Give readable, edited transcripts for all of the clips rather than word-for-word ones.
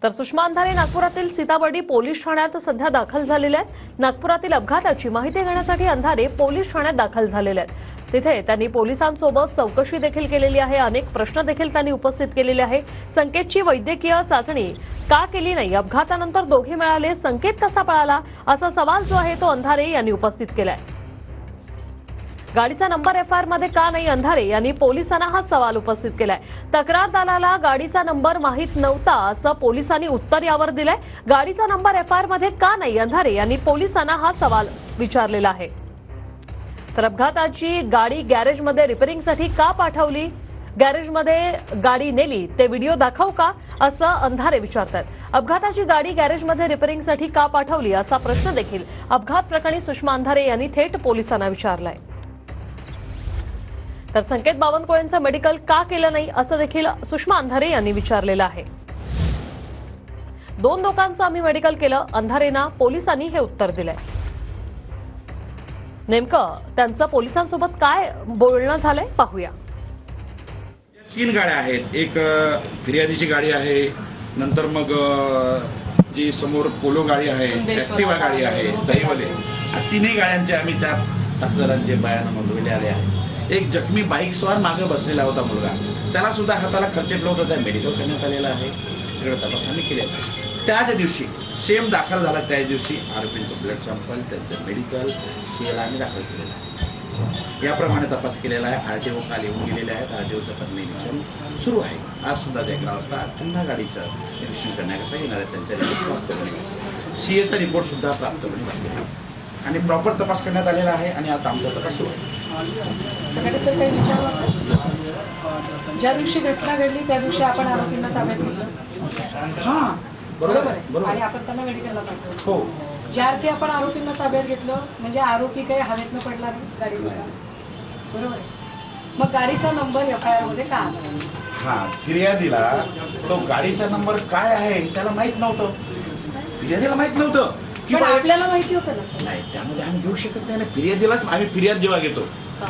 तर सुषमा अंधारे नागपुरातील सीताबर्डी पोलीस ठाण्यात सध्या दाखल झालेल्या आहेत। नागपुरातील अपघाताची माहिती घेण्यासाठी अंधारे पोलीस ठाण्यात दाखल झालेले आहेत। तिथे त्यांनी पोलिसांसोबत चौकशी देखील केलेली आहे। अनेक प्रश्न देखील त्यांनी उपस्थित केलेले आहे। संकेतची वैद्यकीय चाचणी का केली नाही, अपघातानंतर दोघे मिळाले, संकेत कसा पळाला, असा सवाल जो आहे तो अंधारे यांनी उपस्थित केलाय। गाडीचा नंबर एफआयआर मध्ये का नाही, अंधारे यांनी पोलिसांना हा सवाल उपस्थित केलाय। तक्रारदाराला गाडीचा नंबर माहित नव्हता असं पोलिसांनी उत्तर यावर दिलंय। गाडीचा नंबर एफआयआर मध्ये का नाही, अंधारे यांनी पोलिसांना हा सवाल विचारलेला आहे। तर अपघाताची गाडी गॅरेजमध्ये रिपेअरिंगसाठी का पाठवली, गॅरेजमध्ये गाडी नेली ते व्हिडिओ दाखवू का, असं अंधारे विचारतात। अपघाताची गाडी गॅरेजमध्ये रिपेअरिंगसाठी का पाठवली असा प्रश्न देखील अपघात प्रकरणी सुषमा अंधारे यांनी थेट पोलिसांना विचारलाय। तर संकेत बावनकुळेंचं मेडिकल का केलं नाही असं देखील सुषमा अंधारे यांनी विचारलेलं आहे। दोन लोकांचं आम्ही मेडिकल केलं, अंधारेंना पोलिसांनी हे उत्तर दिलंय। नेमकं त्यांचं पोलिसांसोबत काय बोलणं झालंय पाहूया। तीन गाड्या आहेत, एक फिर्यादीची गाडी आहे, नंतर मग जी समोर पोलो गाडी आहे, ॲक्टिवा गाडी आहे, दहिवले, तिन्ही गाड्यांचे आम्ही त्या साक्षीदारांचे बयान नोंदवले आले आहे। एक जखमी बाईक सवार मागे बसलेला होता मुलगा, त्याला सुद्धा हाताला खर्चेटलं होतं, त्या मेडिकल करण्यात आलेलं आहे। सगळं तपास आम्ही केलेला आहे। त्याच दिवशी सेम दाखल झाला, त्याच दिवशी आरोपींचं ब्लड सॅम्पल, त्यांचं मेडिकल सीएल आम्ही दाखल केलेलं आहे। याप्रमाणे तपास केलेला आहे। आरटीओ काल येऊन गेलेले आहेत, आरटीओचं पण निरीक्षण सुरू आहे। आज सुद्धा 11 वाजता पुन्हा गाडीचं निरीक्षण करण्याकरता येणार आहे। त्यांच्या रिपोर्ट प्राप्त होणे, सीएचा रिपोर्ट सुद्धा प्राप्त होणे बाकी आहे आणि प्रॉपर तपास करण्यात आलेला आहे आणि आता आमचा तपास सुरू आहे। सर काही विचारलं, ज्या दिवशी घटना घडली त्या दिवशी आपण आरोपींना ताब्यात घेतलं? हां, बरोबर बरोबर। आणि आपण त्यांना मेडिकलला पाठवलं? हो। ज्या अर्थी आपण आरोपींना ताब्यात घेतलं म्हणजे आरोपी काही हवेतनं पडला नाही गाडीमध्ये, बरोबर आहे? मग गाडीचा नंबर एफआयआर मध्ये का आला? हां, फिर्यादीला तो गाडीचा नंबर काय आहे त्याला माहित नव्हतं, फिर्यादीला माहित नव्हतं की आपल्याला माहिती होतं ना सर? नाही, त्यामध्ये आम्ही घेऊ शकत नाही ना। फिर्यादीलाच आम्ही फिर्याद जेव्हा घेतो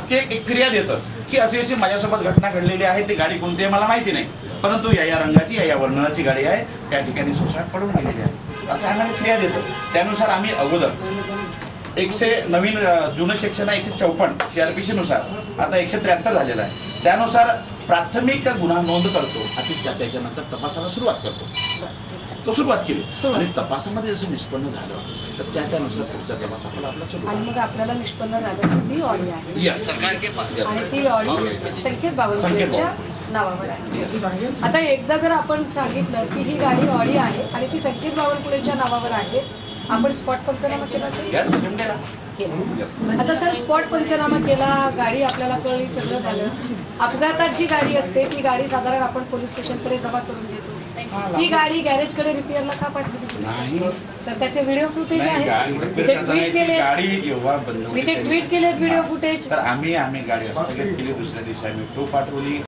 की एक फिर्याद येतं की अशी अशी माझ्यासोबत घटना घडलेली आहे, ती गाडी कोणती आहे मला माहिती नाही, परंतु या रंगाची या वर्णनाची गाडी आहे, त्या ठिकाणी सुसाट पडून गेलेली आहे, असं आम्हाला फिर्याद येतं। त्यानुसार आम्ही अगोदर 100 नवीन जुनं सेक्शन आहे 154 सीआरपीसी नुसार आता 173 झालेलं आहे। त्यानुसार प्राथमिक गुन्हा नोंद करतो आणि त्याच्यानंतर तपासाला सुरुवात करतो। तो सुरुवात केली आणि तपासामध्ये जसं निष्पन्न झालं तर त्यानुसार पुढचा तपास आपला सुरू आणि मग आपल्याला निष्पन्न झालं की ती ऑडी आहे आणि ती ऑडी संकेत बावनकुळेंच्या नावावर आहे। आता एकदा जर आपण सांगितलं की ही गाडी ऑडी आहे आणि ती संकेत बावनकुळेंच्या नावावर आहे, आपण स्पॉट पंचनामा केला केला। आता सर स्पॉट पंचनामा केला, गाडी आपल्याला कळली, सगळं झालं। अपघातात जी गाडी असते ती गाडी साधारण आपण पोलीस स्टेशनकडे जमा करून देतो, ती गाडी गॅरेजकडे रिपेअरला का पाठवली नाही सर? त्याचे व्हिडिओ फुटेज आहे, ते ट्विट केले, मी ते ट्विट केलेत व्हिडिओ फुटेज। तर आम्ही गाडी हस्तगत केली, दुसऱ्या दिवशी आम्ही तो पाठवली।